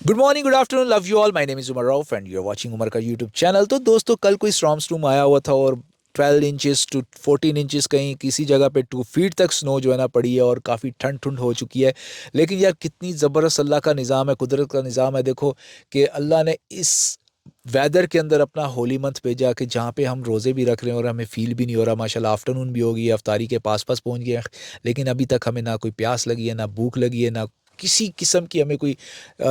Good morning, good afternoon, love you all. My name is Umar Rauf and you are watching Umar का YouTube channel. तो दोस्तों, कल कोई storm आया हुआ था और 12 इंचेस टू 14 इंचेस, कहीं किसी जगह पे 2 फीट तक स्नो जो है ना पड़ी है और काफ़ी ठंड ठंड हो चुकी है। लेकिन यार, कितनी ज़बरदस्त अल्लाह का निज़ाम है, कुदरत का निज़ाम है। देखो कि अल्लाह ने इस वेदर के अंदर अपना होली मंथ भेजा कि जहाँ पे हम रोज़े भी रख रहे हैं और हमें फील भी नहीं हो रहा। माशाल्लाह, आफ्टरनून भी हो गई है, अफ्तारी के पास पास पहुँच गए हैं, लेकिन अभी तक हमें ना कोई प्यास लगी है, ना भूख लगी है, ना किसी किस्म की हमें कोई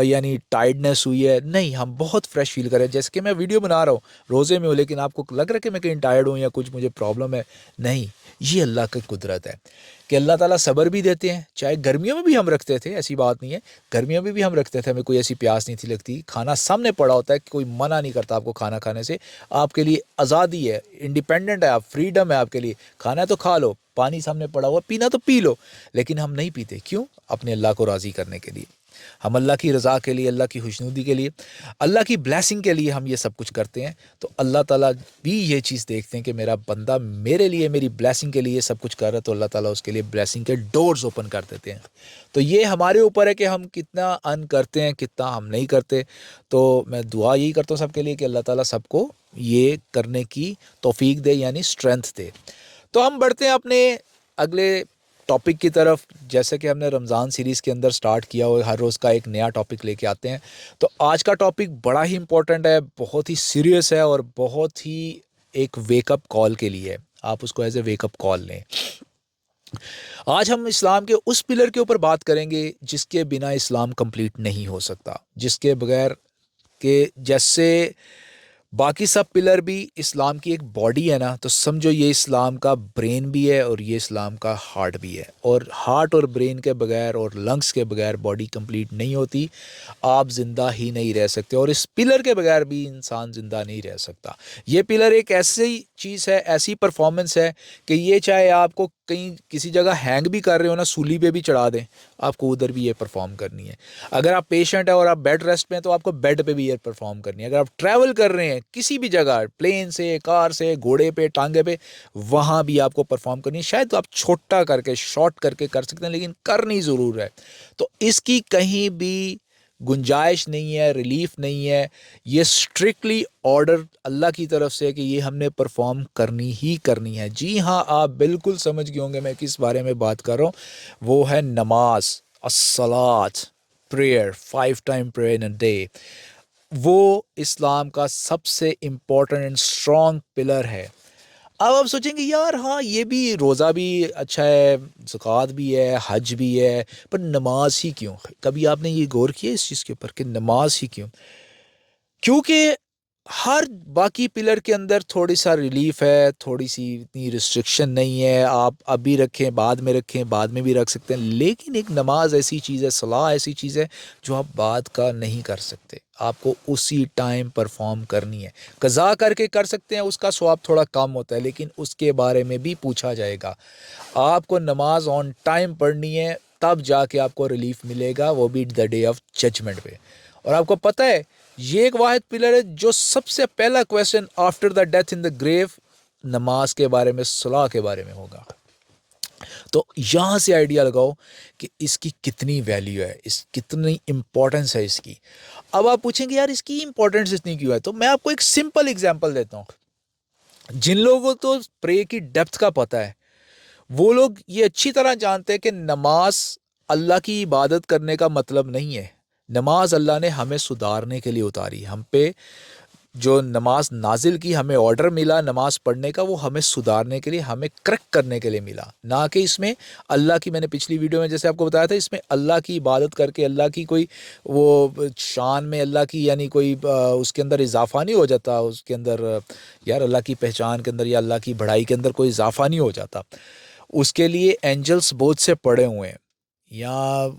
यानी टायर्डनेस हुई है। नहीं, हम बहुत फ्रेश फील कर रहे हैं। जैसे कि मैं वीडियो बना रहा हूँ, रोज़े में हूँ, लेकिन आपको लग रहा है कि मैं कहीं टायर्ड हूँ या कुछ मुझे प्रॉब्लम है। नहीं, ये अल्लाह की कुदरत है कि अल्लाह ताला सब्र भी देते हैं। चाहे गर्मियों में भी हम रखते थे, ऐसी बात नहीं है, गर्मियों में भी हम रखते थे, हमें कोई ऐसी प्यास नहीं थी लगती। खाना सामने पड़ा होता है, कोई मना नहीं करता आपको खाना खाने से। आपके लिए आज़ादी है, इंडिपेंडेंट है आप, फ्रीडम है आपके लिए। खाना है तो खा लो, पानी सामने पड़ा हुआ, पीना तो पी लो। लेकिन हम नहीं पीते, क्यों? अपने अल्लाह को राज़ी करने के लिए। हम अल्लाह की रज़ा के लिए, अल्लाह की खुशनुदी के लिए, अल्लाह की ब्लेसिंग के लिए हम ये सब कुछ करते हैं। तो अल्लाह ताला भी ये चीज़ देखते हैं कि मेरा बंदा मेरे लिए, मेरी ब्लेसिंग के लिए सब कुछ कर रहा है, तो अल्लाह ताला उसके लिए ब्लेसिंग के डोर्स ओपन कर देते हैं। तो ये हमारे ऊपर है कि हम कितना अर्न करते हैं, कितना हम नहीं करते। तो मैं दुआ यही करता हूँ सबके लिए कि अल्लाह ताला सबको ये करने की तौफीक दे, यानी स्ट्रेंथ दे। तो हम बढ़ते हैं अपने अगले टॉपिक की तरफ। जैसे कि हमने रमज़ान सीरीज़ के अंदर स्टार्ट किया हुआ, हर रोज़ का एक नया टॉपिक लेके आते हैं। तो आज का टॉपिक बड़ा ही इम्पोर्टेंट है, बहुत ही सीरियस है और बहुत ही एक वेकअप कॉल के लिए है। आप उसको एज ए वेकअप कॉल लें। आज हम इस्लाम के उस पिलर के ऊपर बात करेंगे जिसके बिना इस्लाम कंप्लीट नहीं हो सकता, जिसके बगैर के जैसे बाकी सब पिलर भी इस्लाम की एक बॉडी है ना, तो समझो ये इस्लाम का ब्रेन भी है और ये इस्लाम का हार्ट भी है। और हार्ट और ब्रेन के बगैर और लंग्स के बगैर बॉडी कंप्लीट नहीं होती, आप ज़िंदा ही नहीं रह सकते। और इस पिलर के बगैर भी इंसान ज़िंदा नहीं रह सकता। ये पिलर एक ऐसी चीज़ है, ऐसी परफॉर्मेंस है कि ये चाहे आपको कहीं किसी जगह हैंग भी कर रहे हो ना, सूली पे भी चढ़ा दें, आपको उधर भी ये परफॉर्म करनी है। अगर आप पेशेंट है और आप बेड रेस्ट पे हैं, तो आपको बेड पे भी ये परफॉर्म करनी है। अगर आप ट्रैवल कर रहे हैं किसी भी जगह, प्लेन से, कार से, घोड़े पे, टांगे पे, वहाँ भी आपको परफॉर्म करनी है। शायद तो आप छोटा करके, शॉर्ट करके कर सकते हैं, लेकिन करनी ज़रूर है। तो इसकी कहीं भी गुंजाइश नहीं है, रिलीफ नहीं है। ये स्ट्रिक्टली ऑर्डर अल्लाह की तरफ से है कि ये हमने परफॉर्म करनी ही करनी है। जी हाँ, आप बिल्कुल समझ गए होंगे मैं किस बारे में बात कर रहा हूँ। वो है नमाज, अस्सलात, prayer, 5 time prayer in a day. वो इस्लाम का सबसे इम्पोर्टेंट एंड स्ट्रॉन्ग पिलर है। अब आप सोचेंगे यार, हाँ ये भी, रोज़ा भी अच्छा है, ज़कात भी है, हज भी है, पर नमाज ही क्यों? कभी आपने ये गौर किया इस चीज़ के ऊपर कि नमाज ही क्यों? क्योंकि हर बाकी पिलर के अंदर थोड़ी सा रिलीफ है, थोड़ी सी इतनी रिस्ट्रिक्शन नहीं है। आप अभी रखें, बाद में रखें, बाद में भी रख सकते हैं। लेकिन एक नमाज ऐसी चीज़ है, सलाह ऐसी चीज़ है जो आप बाद का नहीं कर सकते, आपको उसी टाइम परफॉर्म करनी है। कज़ा करके कर सकते हैं, उसका स्वाब थोड़ा कम होता है, लेकिन उसके बारे में भी पूछा जाएगा। आपको नमाज ऑन टाइम पढ़नी है, तब जाके आपको रिलीफ मिलेगा, वो भी द डे ऑफ जजमेंट पे। और आपको पता है, ये एक वाहिद पिलर है जो सबसे पहला question after the death in the grave नमाज के बारे में, सलाह के बारे में होगा। तो यहाँ से आइडिया लगाओ कि इसकी कितनी वैल्यू है, इस कितनी इंपॉर्टेंस है इसकी। अब आप पूछेंगे यार, इसकी इंपॉर्टेंस इतनी क्यों है? तो मैं आपको एक सिंपल एग्जांपल देता हूँ। जिन लोगों को तो प्रे की डेप्थ का पता है, वो लोग ये अच्छी तरह जानते हैं कि नमाज अल्लाह की इबादत करने का मतलब नहीं है। नमाज अल्लाह ने हमें सुधारने के लिए उतारी, हम पे जो नमाज नाजिल की, हमें ऑर्डर मिला नमाज पढ़ने का, वो हमें सुधारने के लिए, हमें करेक्ट करने के लिए मिला। ना कि इसमें अल्लाह की, मैंने पिछली वीडियो में जैसे आपको बताया था, इसमें अल्लाह की इबादत करके अल्लाह की कोई वो शान में अल्लाह की यानी कोई उसके अंदर इजाफा नहीं हो जाता, उसके अंदर यार अल्लाह की पहचान के अंदर या अल्लाह की बढ़ाई के अंदर कोई इजाफा नहीं हो जाता। उसके लिए एंजल्स बहुत से पड़े हुए हैं। या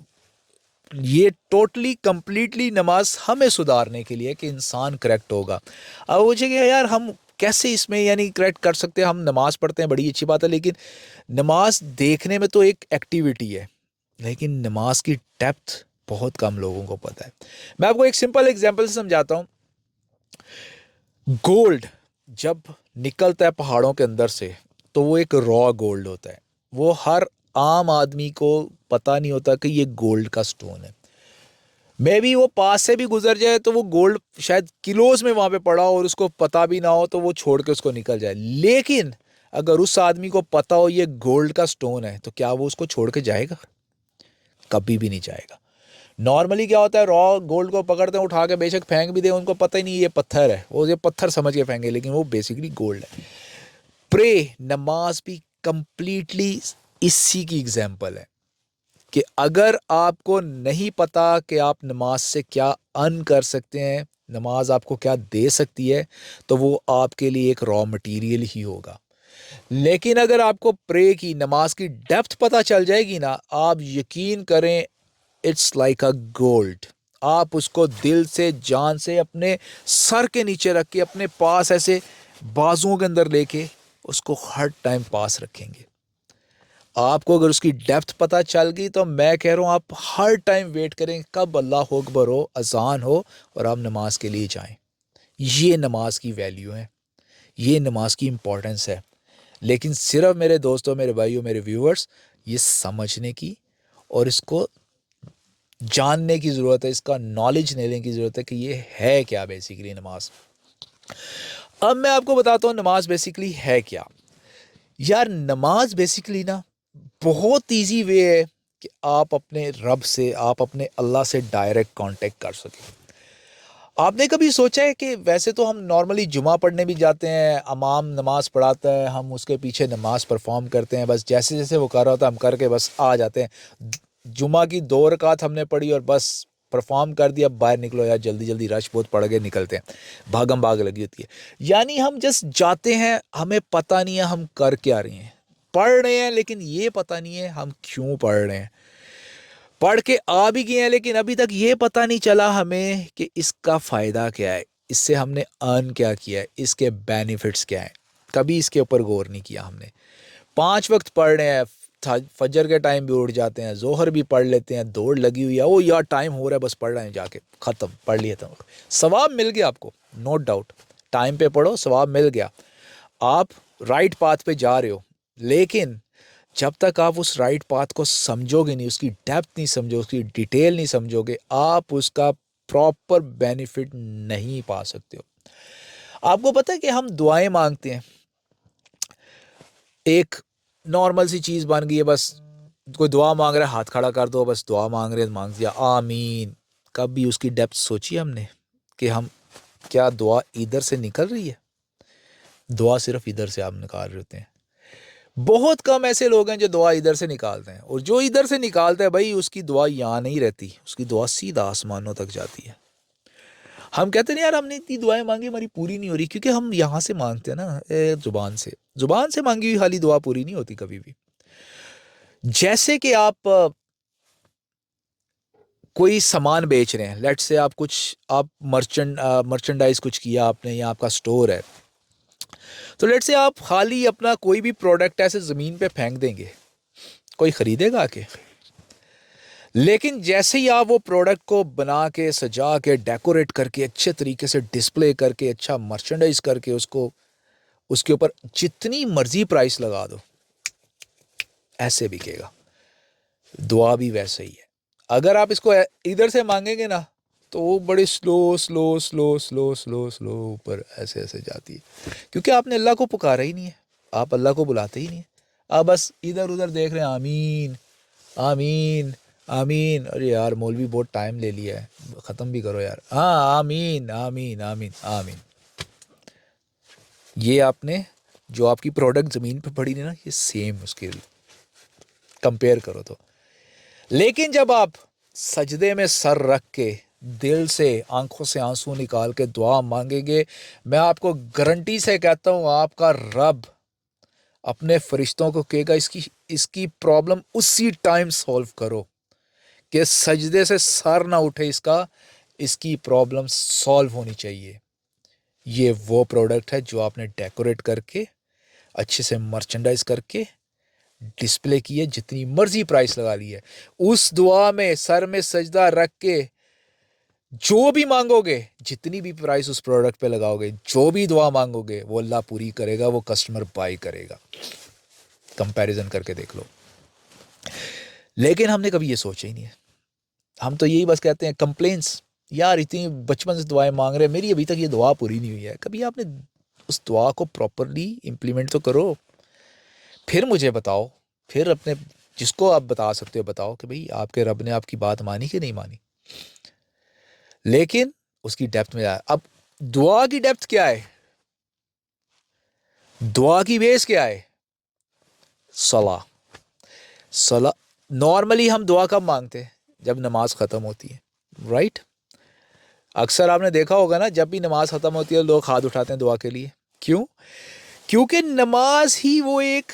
ये टोटली कंप्लीटली नमाज हमें सुधारने के लिए कि इंसान करेक्ट होगा। अब मुझे क्या यार, हम कैसे इसमें यानी करेक्ट कर सकते हैं? हम नमाज पढ़ते हैं, बड़ी अच्छी बात है, लेकिन नमाज देखने में तो एक एक्टिविटी है, लेकिन नमाज की डेप्थ बहुत कम लोगों को पता है। मैं आपको एक सिंपल एग्जांपल से समझाता हूँ। गोल्ड जब निकलता है पहाड़ों के अंदर से, तो वो एक रॉ गोल्ड होता है। वो हर आम आदमी को पता नहीं होता कि ये गोल्ड का स्टोन है। मे भी वो पास से भी गुजर जाए तो वो गोल्ड शायद किलोज में वहां पे पड़ा हो और उसको पता भी ना हो, तो वो छोड़ के उसको निकल जाए। लेकिन अगर उस आदमी को पता हो ये गोल्ड का स्टोन है, तो क्या वो उसको छोड़ के जाएगा? कभी भी नहीं जाएगा। नॉर्मली क्या होता है, रॉ गोल्ड को पकड़ते हैं, उठा के बेशक फेंक भी दे, उनको पता ही नहीं ये पत्थर है, वो ये पत्थर समझ के फेंके, लेकिन वो बेसिकली गोल्ड है। प्रे, नमाज भी कंप्लीटली इसी की एग्जाम्पल है कि अगर आपको नहीं पता कि आप नमाज से क्या अर्न कर सकते हैं, नमाज आपको क्या दे सकती है, तो वो आपके लिए एक रॉ मटेरियल ही होगा। लेकिन अगर आपको प्रे की, नमाज की डेप्थ पता चल जाएगी ना, आप यकीन करें, इट्स लाइक अ गोल्ड। आप उसको दिल से, जान से, अपने सर के नीचे रख के, अपने पास ऐसे बाजुओं के अंदर लेके उसको हर टाइम पास रखेंगे। आपको अगर उसकी डेप्थ पता चल गई, तो मैं कह रहा हूँ आप हर टाइम वेट करें कब अल्लाह अकबर हो, अजान हो और आप नमाज के लिए जाएं। ये नमाज की वैल्यू है, ये नमाज की इम्पोर्टेंस है। लेकिन सिर्फ मेरे दोस्तों, मेरे भाइयों, मेरे व्यूअर्स, ये समझने की और इसको जानने की ज़रूरत है, इसका नॉलेज लेने की ज़रूरत है कि ये है क्या बेसिकली नमाज। अब मैं आपको बताता हूँ नमाज बेसिकली है क्या। यार नमाज बेसिकली ना बहुत इजी वे है कि आप अपने रब से, आप अपने अल्लाह से डायरेक्ट कांटेक्ट कर सकें। आपने कभी सोचा है कि वैसे तो हम नॉर्मली जुमा पढ़ने भी जाते हैं, इमाम नमाज पढ़ाता है, हम उसके पीछे नमाज परफॉर्म करते हैं, बस जैसे जैसे वो कर रहा होता है हम करके बस आ जाते हैं। जुमा की 2 रकात हमने पढ़ी और बस परफॉर्म कर दिया, बाहर निकलो यार जल्दी जल्दी, रश बहुत पड़ गए, निकलते हैं, भागम भाग लगी होती है। यानी हम जस्ट जाते हैं, हमें पता नहीं है हम कर क्या रहे हैं, पढ़ रहे हैं लेकिन ये पता नहीं है हम क्यों पढ़ रहे हैं। पढ़ के आ भी गए हैं लेकिन अभी तक ये पता नहीं चला हमें कि इसका फ़ायदा क्या है, इससे हमने अर्न क्या किया है, इसके बेनिफिट्स क्या हैं। कभी इसके ऊपर गौर नहीं किया हमने। 5 वक्त पढ़ रहे हैं, फजर के टाइम भी उठ जाते हैं, जोहर भी पढ़ लेते हैं, दौड़ लगी हुई है, ओ यार टाइम हो रहा है बस पढ़ रहे हैं, जाके ख़त्म, पढ़ लिया था। सवाब मिल गया आपको, नो डाउट, टाइम पे पढ़ो, सवाब मिल गया, आप राइट पाथ पे जा रहे हो। लेकिन जब तक आप उस राइट पाथ को समझोगे नहीं, उसकी डेप्थ नहीं समझोगे, उसकी डिटेल नहीं समझोगे, आप उसका प्रॉपर बेनिफिट नहीं पा सकते हो। आपको पता है कि हम दुआएं मांगते हैं, एक नॉर्मल सी चीज़ बन गई है, बस कोई दुआ मांग रहा है हाथ खड़ा कर दो, बस दुआ मांग रहे हैं मांग दिया, आमीन। कभी उसकी डेप्थ सोची हमने कि हम क्या दुआ इधर से निकल रही है? दुआ सिर्फ इधर से आप निकाल रहे होते हैं। बहुत कम ऐसे लोग हैं जो दुआ इधर से निकालते हैं, और जो इधर से निकालते हैं भाई उसकी दुआ यहाँ नहीं रहती, उसकी दुआ सीधा आसमानों तक जाती है। हम कहते हैं यार हमने इतनी दुआएं मांगी हमारी पूरी नहीं हो रही, क्योंकि हम यहाँ से मांगते हैं ना, जुबान से मांगी हुई खाली दुआ पूरी नहीं होती कभी भी। जैसे कि आप कोई सामान बेच रहे हैं, लेट्स से आप कुछ, आप मर्चेंडाइज कुछ किया आपने, या आपका स्टोर है, तो लेट्स से आप खाली अपना कोई भी प्रोडक्ट ऐसे ज़मीन पे फेंक देंगे, कोई ख़रीदेगा आके? लेकिन जैसे ही आप वो प्रोडक्ट को बना के, सजा के, डेकोरेट करके, अच्छे तरीके से डिस्प्ले करके, अच्छा मर्चेंडाइज करके, उसको उसके ऊपर जितनी मर्जी प्राइस लगा दो, ऐसे बिकेगा। दुआ भी वैसे ही है। अगर आप इसको इधर से मांगेंगे ना, तो वो बड़े slow slow slow slow slow slow ऊपर ऐसे ऐसे जाती है, क्योंकि आपने अल्लाह को पुकारा ही नहीं है, आप अल्लाह को बुलाते ही नहीं है, आप बस इधर उधर देख रहे हैं, आमीन आमीन आमीन। अरे यार मौलवी बहुत टाइम ले लिया है, ख़त्म भी करो यार। हाँ आमीन आमीन आमीन आमीन। ये आपने जो आपकी प्रोडक्ट ज़मीन पे पड़ी थी ना, ये सेम उसके कंपेयर करो तो। लेकिन जब आप सजदे में सर रख के, दिल से, आंखों से आंसू निकाल के दुआ मांगेंगे, मैं आपको गारंटी से कहता हूँ आपका रब अपने फरिश्तों को कहेगा इसकी इसकी प्रॉब्लम उसी टाइम सॉल्व करो, कि सजदे से सर ना उठे इसका, इसकी प्रॉब्लम सॉल्व होनी चाहिए। ये वो प्रोडक्ट है जो आपने डेकोरेट करके, अच्छे से मर्चेंडाइज करके डिस्प्ले की है, जितनी मर्जी प्राइस लगा ली है, उस दुआ में सर में सजदा रख के जो भी मांगोगे, जितनी भी प्राइस उस प्रोडक्ट पे लगाओगे, जो भी दुआ मांगोगे, वो अल्लाह पूरी करेगा, वो कस्टमर बाय करेगा। कंपैरिजन करके देख लो। लेकिन हमने कभी ये सोचा ही नहीं है। ہم تو یہی بس کہتے ہیں کمپلینس، یار اتنی بچپن سے دعائیں مانگ رہے ہیں، میری ابھی تک یہ دعا پوری نہیں ہوئی ہے. کبھی آپ نے اس دعا کو پراپرلی امپلیمنٹ تو کرو، پھر مجھے بتاؤ، پھر اپنے جس کو آپ بتا سکتے ہو بتاؤ کہ بھئی آپ کے رب نے آپ کی بات مانی کہ نہیں مانی. لیکن اس کی ڈیپتھ میں آیا. اب دعا کی ڈیپتھ کیا ہے؟ دعا کی بیس کیا ہے؟ صلاح. صلاح. نارملی ہم دعا کب مانگتے ہیں؟ جب نماز ختم ہوتی ہے، رائٹ؟ اکثر آپ نے دیکھا ہوگا نا، جب بھی نماز ختم ہوتی ہے لوگ ہاتھ اٹھاتے ہیں دعا کے لیے. کیوں؟ کیونکہ نماز ہی وہ ایک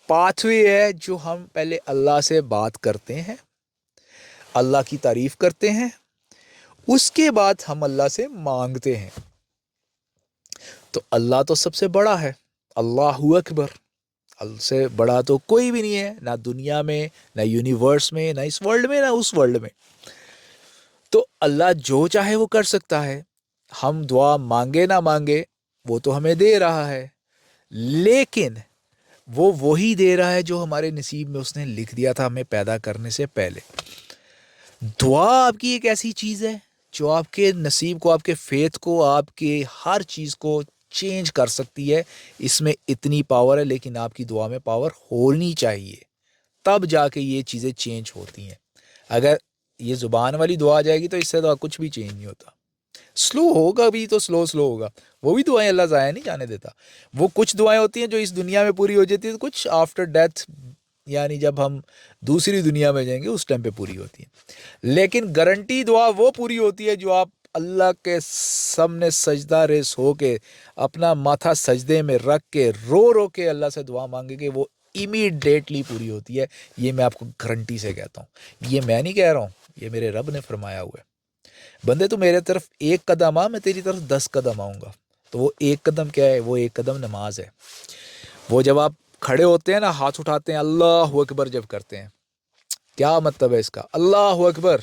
پاتھ وے ہے جو ہم پہلے اللہ سے بات کرتے ہیں، اللہ کی تعریف کرتے ہیں، اس کے بعد ہم اللہ سے مانگتے ہیں. تو اللہ تو سب سے بڑا ہے، اللہ اکبر. اللہ سے بڑا تو کوئی بھی نہیں ہے، نہ دنیا میں، نہ یونیورس میں، نہ اس ورلڈ میں، نہ اس ورلڈ میں. تو اللہ جو چاہے وہ کر سکتا ہے. ہم دعا مانگے نہ مانگے وہ تو ہمیں دے رہا ہے، لیکن وہ وہی دے رہا ہے جو ہمارے نصیب میں اس نے لکھ دیا تھا ہمیں پیدا کرنے سے پہلے. دعا آپ کی ایک ایسی چیز ہے جو آپ کے نصیب کو، آپ کے فیتھ کو، آپ کے ہر چیز کو چینج کر سکتی ہے. اس میں اتنی پاور ہے، لیکن آپ کی دعا میں پاور ہونی چاہیے، تب جا کے یہ چیزیں چینج ہوتی ہیں. اگر یہ زبان والی دعا آ جائے گی تو اس سے تو کچھ بھی چینج نہیں ہوتا. سلو ہوگا بھی تو سلو ہوگا. وہ بھی دعائیں اللہ ضائع نہیں جانے دیتا. وہ کچھ دعائیں ہوتی ہیں جو اس دنیا میں پوری ہو جاتی ہیں، کچھ آفٹر ڈیتھ، یعنی جب ہم دوسری دنیا میں جائیں گے اس ٹائم پہ پوری ہوتی ہیں. لیکن گارنٹی دعا وہ پوری ہوتی ہے جو آپ اللہ کے سامنے سجدہ ریز ہو کے، اپنا ماتھا سجدے میں رکھ کے، رو رو کے اللہ سے دعا مانگے گے، وہ امیڈیٹلی پوری ہوتی ہے. یہ میں آپ کو گارنٹی سے کہتا ہوں، یہ میں نہیں کہہ رہا ہوں، یہ میرے رب نے فرمایا ہوا ہے. بندے تو میرے طرف ایک قدم آ، میں تیری طرف 10 قدم آؤں گا. تو وہ ایک قدم کیا ہے؟ وہ ایک قدم نماز ہے. وہ جب آپ کھڑے ہوتے ہیں نا، ہاتھ اٹھاتے ہیں، اللہ اکبر جب کرتے ہیں، کیا مطلب ہے اس کا؟ اللہ اکبر،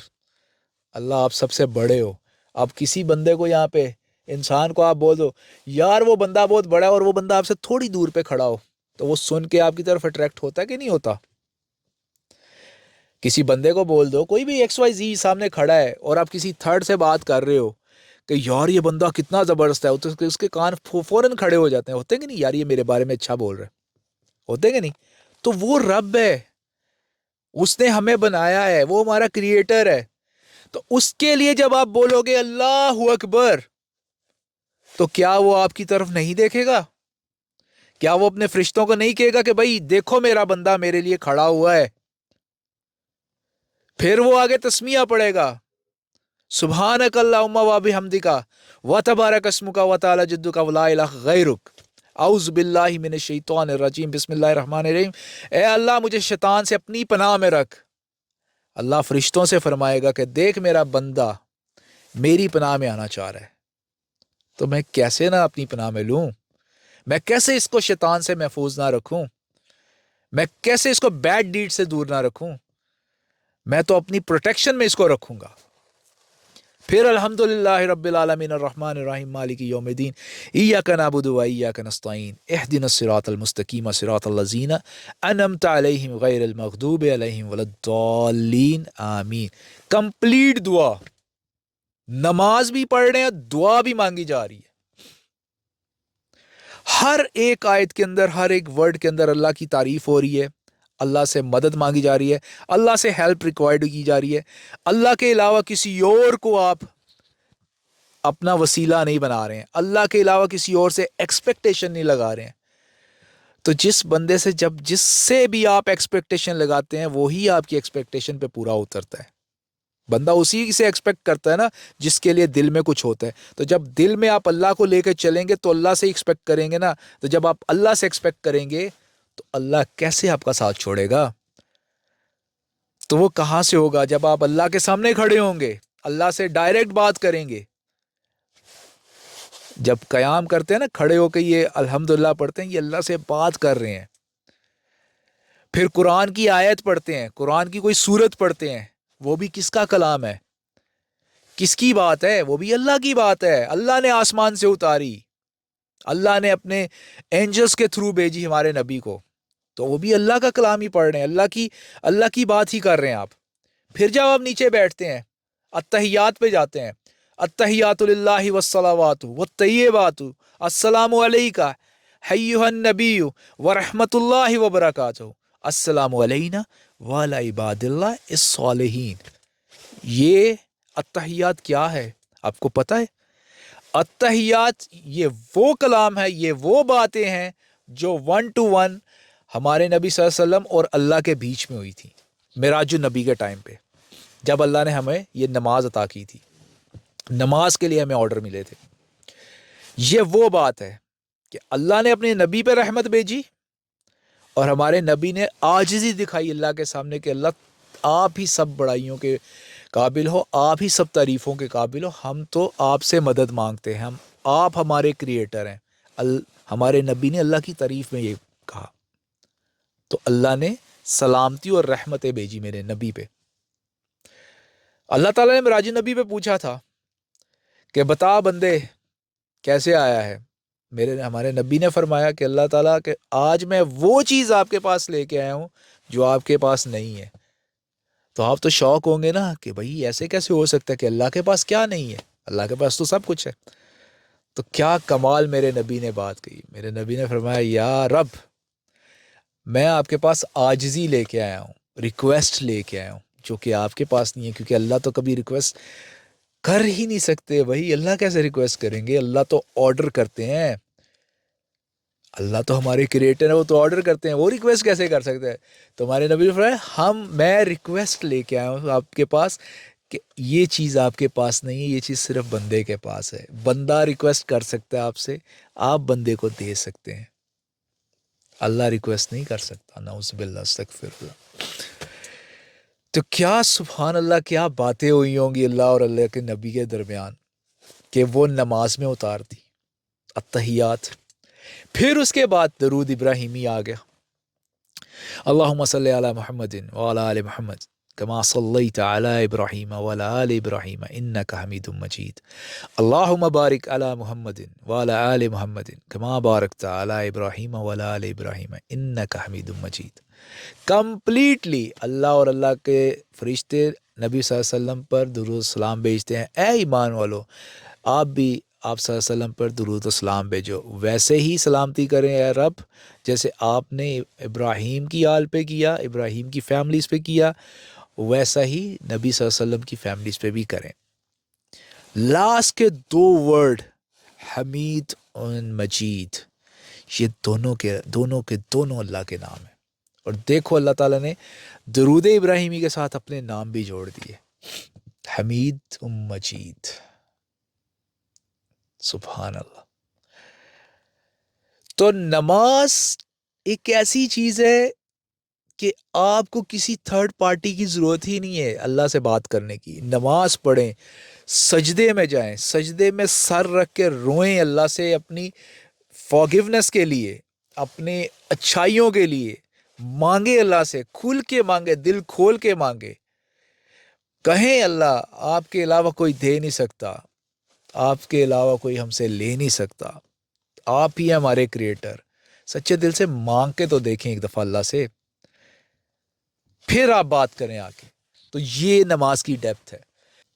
اللہ آپ سب سے بڑے ہو. اب کسی بندے کو یہاں پہ، انسان کو آپ بول دو یار وہ بندہ بہت بڑا ہے، اور وہ بندہ آپ سے تھوڑی دور پہ کھڑا ہو، تو وہ سن کے آپ کی طرف اٹریکٹ ہوتا ہے کہ نہیں ہوتا؟ کسی بندے کو بول دو، کوئی بھی ایکس وائی زی سامنے کھڑا ہے، اور آپ کسی تھرڈ سے بات کر رہے ہو کہ یار یہ بندہ کتنا زبردست ہے، تو اس کے کان فوراً کھڑے ہو جاتے ہیں، ہوتے ہیں کہ نہیں؟ یار یہ میرے بارے میں اچھا بول رہے، ہوتے ہیں کہ نہیں؟ تو وہ رب ہے، اس نے ہمیں بنایا ہے، وہ ہمارا کریٹر ہے. تو اس کے لیے جب آپ بولو گے اللہ اکبر، تو کیا وہ آپ کی طرف نہیں دیکھے گا؟ کیا وہ اپنے فرشتوں کو نہیں کہے گا کہ بھائی دیکھو میرا بندہ میرے لیے کھڑا ہوا ہے؟ پھر وہ آگے تسمیہ پڑے گا، سبحانک اللہم و بحمدک و تبارک اسمک و تعالی جدک و لا الہ غیرک اعوذ باللہ من الشیطان الرجیم بسم اللہ الرحمن الرحیم. اے اللہ مجھے شیطان سے اپنی پناہ میں رکھ. اللہ فرشتوں سے فرمائے گا کہ دیکھ میرا بندہ میری پناہ میں آنا چاہ رہا ہے، تو میں کیسے نہ اپنی پناہ میں لوں؟ میں کیسے اس کو شیطان سے محفوظ نہ رکھوں؟ میں کیسے اس کو بیڈ ڈیڈ سے دور نہ رکھوں؟ میں تو اپنی پروٹیکشن میں اس کو رکھوں گا. پھر الحمدللہ رب العالمین الرحمن الرحیم مالک یوم الدین ایاک نعبد و ایاک نستعین اہدنا الصراط المستقیم صراط الذین انعمت علیہم غیر المغضوب علیہم ولا الضالین آمین. کمپلیٹ دعا، نماز بھی پڑھ رہے ہیں، دعا بھی مانگی جا رہی ہے. ہر ایک آیت کے اندر، ہر ایک ورڈ کے اندر اللہ کی تعریف ہو رہی ہے، اللہ سے مدد مانگی جا رہی ہے، اللہ سے ہیلپ ریکوائرڈ کی جا رہی ہے. اللہ کے علاوہ کسی اور کو آپ اپنا وسیلہ نہیں بنا رہے ہیں، اللہ کے علاوہ کسی اور سے ایکسپیکٹیشن نہیں لگا رہے ہیں. تو جس بندے سے، جس سے بھی آپ ایکسپیکٹیشن لگاتے ہیں، وہی آپ کی ایکسپیکٹیشن پہ پورا اترتا ہے. بندہ اسی سے ایکسپیکٹ کرتا ہے نا جس کے لیے دل میں کچھ ہوتا ہے. تو جب دل میں آپ اللہ کو لے کے چلیں گے تو اللہ سے ایکسپیکٹ کریں گے نا. تو جب آپ اللہ سے ایکسپیکٹ کریں گے تو اللہ کیسے آپ کا ساتھ چھوڑے گا؟ تو وہ کہاں سے ہوگا؟ جب آپ اللہ کے سامنے کھڑے ہوں گے، اللہ سے ڈائریکٹ بات کریں گے. جب قیام کرتے ہیں نا، کھڑے ہو کے یہ الحمدللہ پڑھتے ہیں، یہ اللہ سے بات کر رہے ہیں. پھر قرآن کی آیت پڑھتے ہیں، قرآن کی کوئی سورت پڑھتے ہیں، وہ بھی کس کا کلام ہے؟ کس کی بات ہے؟ وہ بھی اللہ کی بات ہے. اللہ نے آسمان سے اتاری، اللہ نے اپنے اینجلز کے تھرو بھیجی ہمارے نبی کو. تو وہ بھی اللہ کا کلام ہی پڑھ رہے ہیں، اللہ کی بات ہی کر رہے ہیں آپ. फिर जब आप नीचे बैठते हैं, अत्तहियात पे जाते हैं, अत्तहियातु लिल्लाहि वस्सलावातु वत्तय्यिबातु अस्सलामु अलैका अय्युहन नबिय्यु व रहमतुल्लाहि व बरकातुहू अस्सलामु अलैना व अला इबादिल्लाह इस्सॉलिहीन। ये अत्तहियात क्या है आपको पता है? अत्तहियात ये वो कलाम है, ये वो बातें हैं जो 1 to 1 हमारे नबी सल्लल्लाहु अलैहि वसल्लम और अल्लाह के बीच में हुई थी मिराजुन नबी के टाइम पे, जब अल्लाह ने हमें ये नमाज अता की थी, नमाज के लिए हमें ऑर्डर मिले थे। ये वो बात है कि अल्लाह ने अपने नबी पे रहमत भेजी और हमारे नबी ने आजिज़ी दिखाई अल्लाह के सामने कि अल्लाह आप ही सब बड़ाइयों के काबिल हो, आप ही सब तारीफ़ों के काबिल हो, हम तो आपसे मदद मांगते हैं, हम आप हमारे क्रिएटर हैं। हमारे नबी ने अल्लाह की तारीफ़ में ये कहा, तो अल्लाह ने सलामती और रहमतें भेजी मेरे नबी पे। अल्लाह ताला ने मिराज नबी पे पूछा था कि बता बंदे कैसे आया है। हमारे नबी ने फरमाया कि अल्लाह ताला कि आज मैं वो चीज़ आपके पास लेके आया हूँ जो आपके पास नहीं है। तो आप तो शौक होंगे ना कि भाई ऐसे कैसे हो सकता है कि अल्लाह के पास क्या नहीं है, अल्लाह के पास तो सब कुछ है। तो क्या कमाल मेरे नबी ने बात कही। मेरे नबी ने फरमाया, या रब, मैं आपके पास आजिज़ी लेके आया हूँ, रिक्वेस्ट लेके आया हूँ जो कि आपके पास नहीं है, क्योंकि अल्लाह तो कभी रिक्वेस्ट कर ही नहीं सकते भाई। अल्लाह कैसे रिक्वेस्ट करेंगे? अल्लाह तो ऑर्डर करते हैं, अल्लाह तो हमारे क्रिएटर है, वो तो ऑर्डर करते हैं, वो रिक्वेस्ट कैसे कर सकते हैं? तो हमारे नबी ने फरमाया, मैं रिक्वेस्ट लेके आया हूँ आपके पास कि ये चीज़ आपके पास नहीं है, ये चीज़ सिर्फ बंदे के पास है। बंदा रिक्वेस्ट कर सकता है आपसे, आप बंदे को दे सकते हैं, अल्लाह रिक्वेस्ट नहीं कर सकता। नाउज़ुबिल्लाह, अस्तगफिरुल्लाह। तो क्या सुभान अल्लाह, क्या बातें हुई होंगी अल्लाह और अल्लाह के नबी के दरमियान कि वो नमाज में उतार दी अत्तहियात। फिर उसके बाद दरूद इब्राहिमी आ गया, अल्लाहुम्मा सल्ली अला मुहम्मदिन व अला आलि मुहम्मद कमा सल्लैता अला इब्राहीम व अला आलि इब्राहीम इन्नका हमीदुम मजीद, अल्लाहुम्मा बारिक अला मुहम्मदिन व अला आलि मुहम्मदिन कमा बारकता अला इब्राहीम व अला आलि इब्राहीम इन्नका हमीदुम मजीद। कंप्लीटली अल्लाह और अल्लाह के फरिश्ते नबी सल्लल्लाहु अलैहि वसल्लम पर दुरूद सलाम भेजते हैं। ए ईमान वालो, आप भी आप सल्लल्लाहु अलैहि वसल्लम पर दुरूद और सलाम भेजो, वैसे ही सलामती करें या रब, जैसे आपने इब्राहीम की आल पे किया, इब्राहीम की फैमिलीज़ पे किया, वैसा ही नबी सल्लल्लाहु अलैहि वसल्लम की फैमिलीज़ पे भी करें। लास्ट के 2 वर्ड हमीद और मजीद, ये दोनों अल्लाह के नाम है। और देखो अल्लाह ताला ने दरूद इब्राहिमी के साथ अपने नाम भी जोड़ दिए, हमीद मजीद। सुभान अल्लाह। तो नमाज एक ऐसी चीज है कि आपको किसी थर्ड पार्टी की जरूरत ही नहीं है अल्लाह से बात करने की। नमाज पढ़ें, सजदे में जाएं, सजदे में सर रख के रोएं अल्लाह से अपनी फॉरगिवनेस के लिए, अपने अच्छाइयों के लिए मांगे, अल्लाह से खुल के मांगे, दिल खोल के मांगे। कहें अल्लाह आपके अलावा कोई दे नहीं सकता, आपके अलावा कोई हमसे ले नहीं सकता, आप ही हैं हमारे क्रिएटर। सच्चे दिल से मांग के तो देखें एक दफ़ा अल्लाह से, फिर आप बात करें आके। तो ये नमाज की डेप्थ है।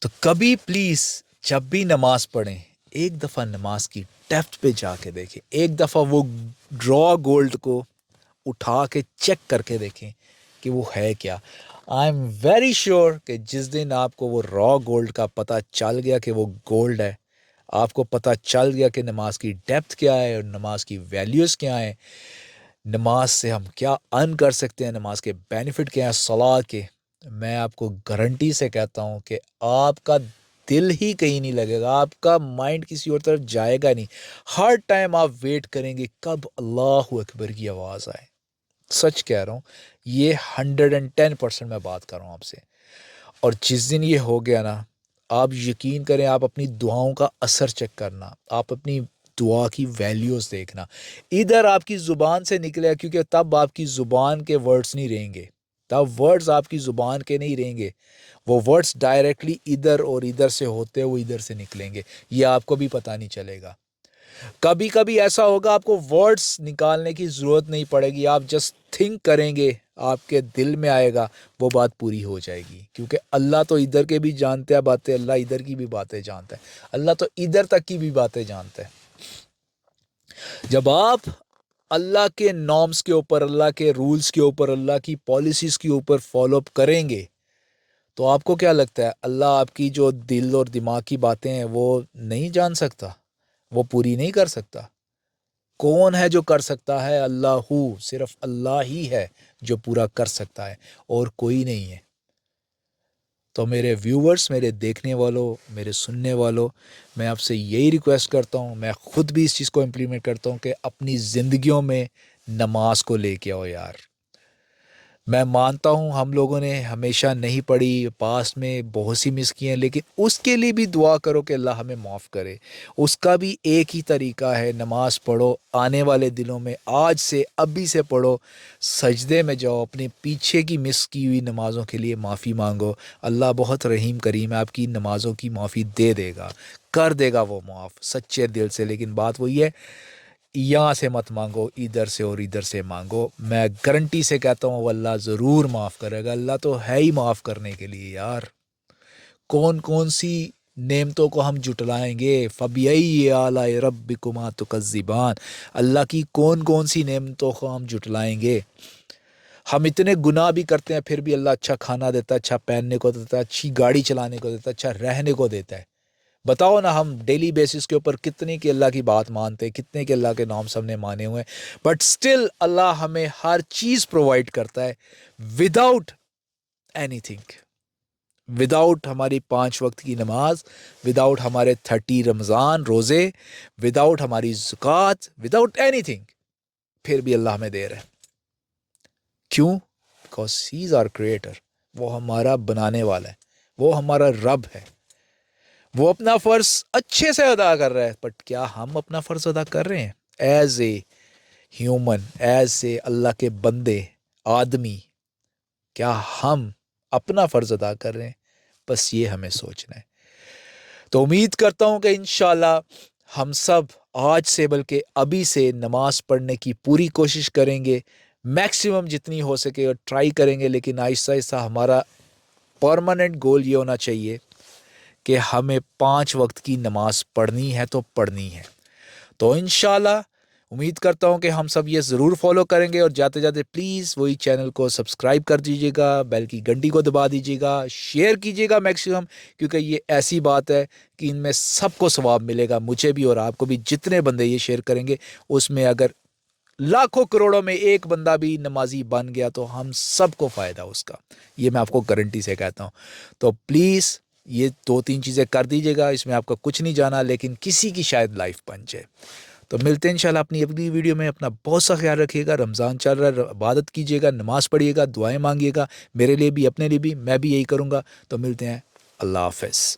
तो कभी प्लीज़ जब भी नमाज पढ़ें, एक दफ़ा नमाज की डेप्थ पे जाके देखें, एक दफ़ा वो रॉ गोल्ड को उठा के चेक करके देखें कि वो है क्या। आई एम वेरी श्योर कि जिस दिन आपको वो रॉ गोल्ड का पता चल गया कि वो गोल्ड है, आपको पता चल गया कि नमाज की डेप्थ क्या है और नमाज की वैल्यूज़ क्या हैं, नमाज से हम क्या अर्न कर सकते हैं, नमाज के बेनिफिट क्या हैं सलात के, मैं आपको गारंटी से कहता हूँ कि आपका दिल ही कहीं नहीं लगेगा, आपका माइंड किसी और तरफ जाएगा नहीं। हर टाइम आप वेट करेंगे कब अल्लाहु अकबर की आवाज़ आए। सच कह रहा हूँ, ये 110% मैं बात कर रहा हूँ आपसे। और जिस दिन ये हो गया ना, आप यकीन करें, आप अपनी दुआओं का असर चेक करना, आप अपनी दुआ की वैल्यूज़ देखना, इधर आपकी ज़ुबान से निकले, क्योंकि तब आपकी ज़ुबान के वर्ड्स नहीं रहेंगे, तब वर्ड्स आपकी ज़ुबान के नहीं रहेंगे, वो वर्ड्स डायरेक्टली इधर और इधर से होते हुए इधर से निकलेंगे, ये आपको भी पता नहीं चलेगा। कभी कभी ऐसा होगा आपको वर्ड्स निकालने की ज़रूरत नहीं पड़ेगी, आप जस्ट تھنک کریں گے، آپ کے دل میں آئے گا، وہ بات پوری ہو جائے گی. کیونکہ اللہ تو ادھر کے بھی جانتا ہے باتیں، اللہ ادھر کی بھی باتیں جانتا ہے، اللہ تو ادھر تک کی بھی باتیں جانتا ہے. جب آپ اللہ کے نارمز کے اوپر، اللہ کے رولز کے اوپر، اللہ کی پالیسیز کے اوپر فالو اپ کریں گے، تو آپ کو کیا لگتا ہے اللہ آپ کی جو دل اور دماغ کی باتیں ہیں وہ نہیں جان سکتا، وہ پوری نہیں کر سکتا؟ کون ہے جو کر سکتا ہے؟ اللہ، صرف اللہ ہی ہے جو پورا کر سکتا ہے، اور کوئی نہیں ہے. تو میرے ویورز، میرے دیکھنے والوں، میرے سننے والوں، میں آپ سے یہی ریکویسٹ کرتا ہوں، میں خود بھی اس چیز کو امپلیمنٹ کرتا ہوں کہ اپنی زندگیوں میں نماز کو لے کے آؤ یار. میں مانتا ہوں ہم لوگوں نے ہمیشہ نہیں پڑھی، پاسٹ میں بہت سی مس کی ہیں، لیکن اس کے لیے بھی دعا کرو کہ اللہ ہمیں معاف کرے. اس کا بھی ایک ہی طریقہ ہے، نماز پڑھو آنے والے دنوں میں، آج سے ابھی سے پڑھو، سجدے میں جاؤ، اپنے پیچھے کی مس کی ہوئی نمازوں کے لیے معافی مانگو. اللہ بہت رحیم کریم ہے، آپ کی نمازوں کی معافی دے دے گا، کر دے گا وہ معاف سچے دل سے. لیکن بات وہی ہے، یہاں سے مت مانگو، ادھر سے اور ادھر سے مانگو. میں گارنٹی سے کہتا ہوں وہ اللہ ضرور معاف کرے گا. اللہ تو ہے ہی معاف کرنے کے لیے یار. کون کون سی نعمتوں کو ہم جٹلائیں گے؟ فَبِأَيِّ آلَاءِ رَبِّكُمَا تُكَذِّبَانِ. اللہ کی کون کون سی نعمتوں کو ہم جٹلائیں گے؟ ہم اتنے گناہ بھی کرتے ہیں، پھر بھی اللہ اچھا کھانا دیتا ہے، اچھا پہننے کو دیتا ہے، اچھی گاڑی چلانے کو دیتا ہے، اچھا رہنے کو دیتا ہے. بتاؤ نا، ہم ڈیلی بیسس کے اوپر کتنے کی اللہ کی بات مانتے ہیں، کتنے کے اللہ کے نام سب نے مانے ہوئے ہیں، بٹ سٹل اللہ ہمیں ہر چیز پرووائڈ کرتا ہے وداؤٹ اینی تھنگ. وداؤٹ ہماری 5 وقت کی نماز، وداؤٹ ہمارے 30 رمضان روزے، وداؤٹ ہماری زکوٰۃ، وداؤٹ اینی تھنگ، پھر بھی اللہ ہمیں دے رہا ہے. کیوں؟ Because he is our creator. وہ ہمارا بنانے والا ہے، وہ ہمارا رب ہے. وہ اپنا فرض اچھے سے ادا کر رہا ہے، بٹ کیا ہم اپنا فرض ادا کر رہے ہیں as a human, as a Allah کے بندے، آدمی؟ کیا ہم اپنا فرض ادا کر رہے ہیں؟ بس یہ ہمیں سوچنا ہے. تو امید کرتا ہوں کہ انشاءاللہ ہم سب آج سے بلکہ ابھی سے نماز پڑھنے کی پوری کوشش کریں گے، میکسیمم جتنی ہو سکے اور ٹرائی کریں گے. لیکن آہستہ آہستہ ہمارا پرماننٹ گول یہ ہونا چاہیے کہ ہمیں 5 وقت کی نماز پڑھنی ہے تو پڑھنی ہے. تو انشاءاللہ امید کرتا ہوں کہ ہم سب یہ ضرور فالو کریں گے. اور جاتے جاتے پلیز وہی چینل کو سبسکرائب کر دیجیے گا، بیل کی گھنٹی کو دبا دیجیے گا، شیئر کیجیے گا میکسیمم، کیونکہ یہ ایسی بات ہے کہ ان میں سب کو ثواب ملے گا، مجھے بھی اور آپ کو بھی. جتنے بندے یہ شیئر کریں گے، اس میں اگر لاکھوں کروڑوں میں ایک بندہ بھی نمازی بن گیا تو ہم سب کو فائدہ اس کا. یہ میں آپ کو گارنٹی سے کہتا ہوں. تو پلیز یہ 2-3 چیزیں کر دیجیے گا. اس میں آپ کا کچھ نہیں جانا، لیکن کسی کی شاید لائف بن جائے. تو ملتے ہیں انشاءاللہ اپنی اگلی ویڈیو میں. اپنا بہت سا خیال رکھیے گا. رمضان چل رہا ہے، عبادت کیجیے گا، نماز پڑھیے گا، دعائیں مانگیے گا، میرے لیے بھی، اپنے لیے بھی. میں بھی یہی کروں گا. تو ملتے ہیں. اللہ حافظ.